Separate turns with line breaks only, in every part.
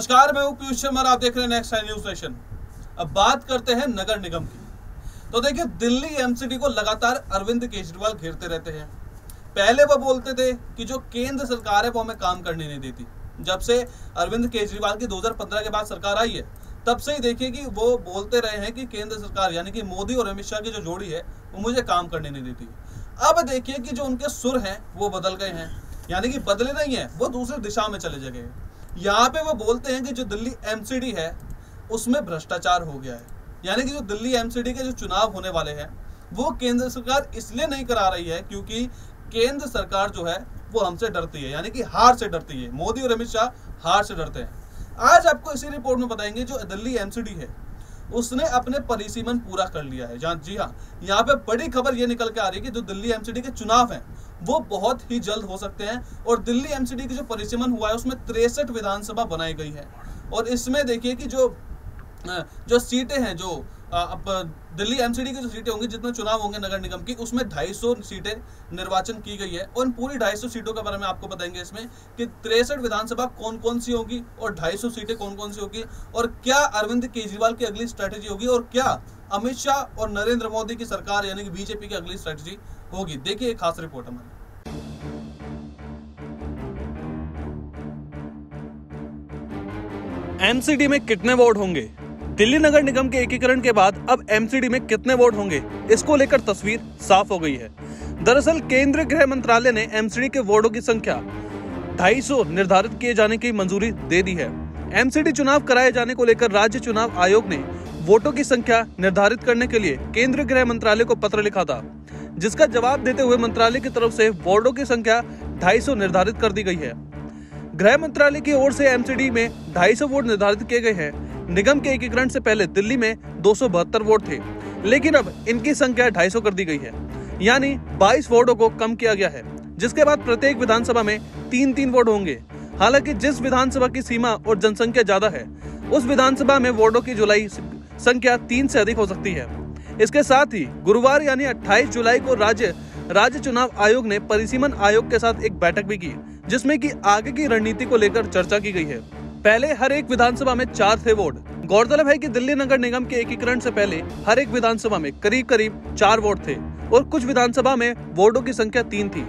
नमस्कार, मैं हूं पीयूष शर्मा, आप देख रहे हैं नेक्स्ट न्यूज नेशन। अब बात करते हैं नगर निगम की। तो देखिए, दिल्ली एमसीडी को लगातार अरविंद केजरीवाल घेरते रहते हैं। पहले वो बोलते थे कि जो केंद्र सरकार है वो हमें काम करने नहीं देती। जब से अरविंद केजरीवाल की 2015 के बाद सरकार आई है, तब से ही देखिए कि वो बोलते रहे हैं कि केंद्र सरकार यानी कि मोदी और अमित शाह की जो जोड़ी है वो मुझे काम करने नहीं देती। अब देखिए कि जो उनके सुर हैं वो बदल गए हैं, यानी कि बदले नहीं है, वो दूसरी दिशा में चले गए हैं। यहाँ पे वो बोलते हैं कि जो दिल्ली एमसीडी है उसमें भ्रष्टाचार हो गया है, यानी कि जो दिल्ली एमसीडी के जो चुनाव होने वाले हैं वो केंद्र सरकार इसलिए नहीं करा रही है क्योंकि केंद्र सरकार जो है वो हमसे डरती है, यानी कि हार से डरती है। मोदी और अमित शाह हार से डरते हैं। आज आपको इसी रिपोर्ट में बताएंगे जो दिल्ली एमसीडी है उसने अपने परिसीमन पूरा कर लिया है। जी हाँ, यहाँ पे बड़ी खबर ये निकल के आ रही है कि जो दिल्ली एमसीडी के चुनाव हैं वो बहुत ही जल्द हो सकते हैं। और दिल्ली एमसीडी की जो परिसीमन हुआ है उसमें 63 विधानसभा बनाई गई है। और इसमें देखिए कि जो सीटें हैं, जो अब दिल्ली एमसीडी की जो सीटें होंगी, जितने चुनाव होंगे नगर निगम की, उसमें 250 सीटें निर्वाचन की गई है। और इन पूरी 250 सीटों के बारे में आपको बताएंगे इसमें कि 63 विधानसभा कौन कौन सी होगी और 250 सीटें कौन कौन सी होगी, और क्या अरविंद केजरीवाल की अगली स्ट्रैटेजी होगी, और क्या अमित शाह और नरेंद्र मोदी की सरकार यानी कि बीजेपी की अगली स्ट्रैटेजी होगी। देखिए एक खास रिपोर्ट हमारी।
एमसीडी में कितने वोट होंगे? दिल्ली नगर निगम के एकीकरण के बाद अब एमसीडी में कितने वोट होंगे, इसको लेकर तस्वीर साफ हो गई है। दरअसल केंद्रीय गृह मंत्रालय ने एमसीडी के वोटों की संख्या 250 निर्धारित किए जाने की मंजूरी दे दी है। एमसीडी चुनाव कराए जाने को लेकर राज्य चुनाव आयोग ने वोटों की संख्या निर्धारित करने के लिए केंद्रीय गृह मंत्रालय को पत्र लिखा था, जिसका जवाब देते हुए मंत्रालय की तरफ से वोटों की संख्या 250 निर्धारित कर दी गई है। गृह मंत्रालय की ओर से एमसीडी में 250 वोट निर्धारित किए गए हैं। निगम के एकीकरण से पहले दिल्ली में 272 वोट थे, लेकिन अब इनकी संख्या 250 कर दी गई है, यानी 22 वोटों को कम किया गया है, जिसके बाद प्रत्येक विधानसभा में 3-3 वोट होंगे। हालांकि जिस विधानसभा की सीमा और जनसंख्या ज्यादा है उस विधानसभा में वोटों की जुलाई संख्या 3 से अधिक हो सकती है। इसके साथ ही गुरुवार यानी 28 जुलाई को राज्य चुनाव आयोग ने परिसीमन आयोग के साथ एक बैठक भी की, जिसमें कि आगे की रणनीति को लेकर चर्चा की गई है। पहले हर एक विधानसभा में 4 थे वोट। गौरतलब है कि दिल्ली नगर निगम के एकीकरण से पहले हर एक विधानसभा में करीब 4 वोट थे और कुछ विधानसभा में वोटों की संख्या 3 थी।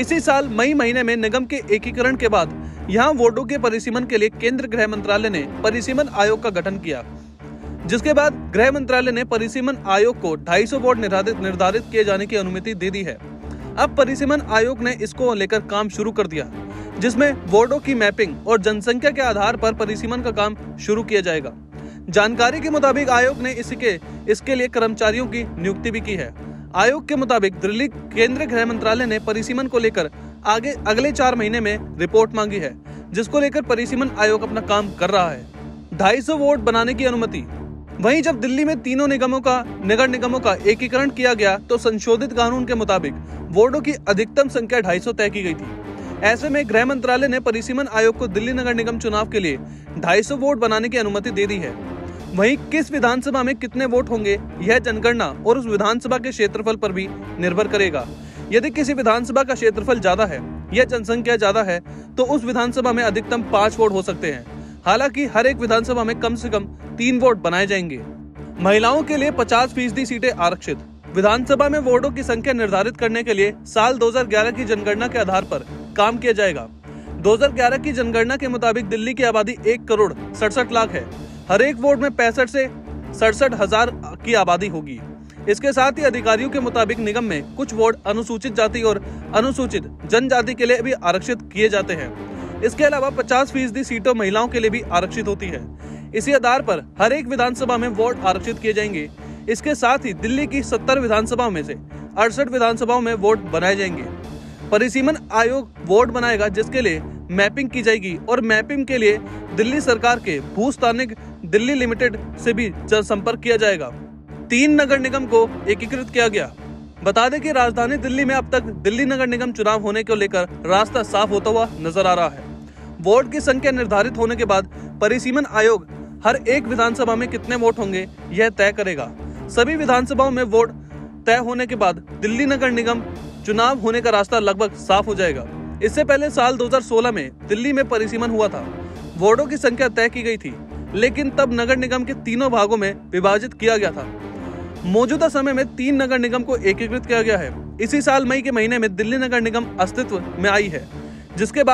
इसी साल मई महीने में निगम के एकीकरण के बाद यहाँ वोटों के परिसीमन के लिए केंद्र गृह मंत्रालय ने परिसीमन आयोग का गठन किया, जिसके बाद गृह मंत्रालय ने परिसीमन आयोग को 250 वोट निर्धारित किए जाने की अनुमति दे दी है। अब परिसीमन आयोग ने इसको लेकर काम शुरू कर दिया, जिसमें वोटों की मैपिंग और जनसंख्या के आधार पर परिसीमन का काम शुरू किया जाएगा। जानकारी के मुताबिक आयोग ने इसके लिए कर्मचारियों की नियुक्ति भी की है। आयोग के मुताबिक दिल्ली केंद्रीय गृह मंत्रालय ने परिसीमन को लेकर अगले 4 महीने में रिपोर्ट मांगी है, जिसको लेकर परिसीमन आयोग अपना काम कर रहा है। 250 वोट बनाने की अनुमति। वहीं जब दिल्ली में तीनों नगर निगमों का एकीकरण किया गया तो संशोधित कानून के मुताबिक वोटों की अधिकतम संख्या 250 तय की गई थी। ऐसे में गृह मंत्रालय ने परिसीमन आयोग को दिल्ली नगर निगम चुनाव के लिए 250 वोट बनाने की अनुमति दे दी है। वहीं किस विधानसभा में कितने वोट होंगे, यह जनगणना और उस विधानसभा के क्षेत्रफल पर भी निर्भर करेगा। यदि किसी विधानसभा का क्षेत्रफल ज्यादा है या जनसंख्या ज्यादा है तो उस विधानसभा में अधिकतम 5 वोट हो सकते हैं। हालांकि हर एक विधानसभा में कम से कम 3 वोट बनाए जाएंगे। महिलाओं के लिए 50% सीटें आरक्षित। विधानसभा में वोटों की संख्या निर्धारित करने के लिए साल 2011 की जनगणना के आधार पर काम किया जाएगा। 2011 की जनगणना के मुताबिक दिल्ली की आबादी 1 करोड़ 67 लाख है। हर एक वोट में 65 से 67 हजार की आबादी होगी। इसके साथ ही अधिकारियों के मुताबिक निगम में कुछ वोट अनुसूचित जाति और अनुसूचित जनजाति के लिए भी आरक्षित किए जाते हैं। इसके अलावा 50% सीटों महिलाओं के लिए भी आरक्षित होती है। इसी आधार पर हर एक विधानसभा में वोट आरक्षित किए जाएंगे। इसके साथ ही दिल्ली की 70 विधानसभाओं में से 68 विधानसभाओं में वोट बनाए जाएंगे। परिसीमन आयोग वोट बनाएगा, जिसके लिए मैपिंग की जाएगी और मैपिंग के लिए दिल्ली सरकार के भूस्थानिक दिल्ली लिमिटेड से भी संपर्क किया जाएगा। 3 नगर निगम को एकीकृत किया गया। बता दें कि राजधानी दिल्ली में अब तक दिल्ली नगर निगम चुनाव होने को लेकर रास्ता साफ होता हुआ नजर आ रहा है। वोट की संख्या निर्धारित होने के बाद परिसीमन आयोग हर एक विधानसभा में कितने वोट होंगे यह तय करेगा। सभी विधानसभाओं में वोट तय होने के बाद दिल्ली नगर निगम चुनाव होने का रास्ता लगभग साफ हो जाएगा। इससे पहले साल 2016 में दिल्ली में परिसीमन हुआ था। वार्डों की संख्या तय की गई थी, लेकिन तब नगर निगम के तीनों भागों में विभाजित किया गया था। मौजूदा समय में 3 नगर निगम को एकीकृत किया गया है। इसी साल मई के महीने में दिल्ली नगर निगम अस्तित्व में आई है, जिसके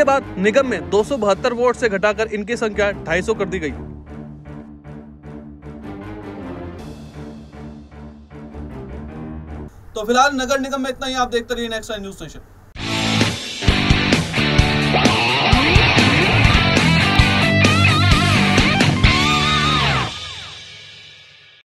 बाद निगम में 272 वार्ड से घटाकर इनकी संख्या 250 कर दी गई।
तो फिलहाल नगर निगम में इतना ही। आप देखते रहिए नेक्स्ट न्यूज स्टेशन।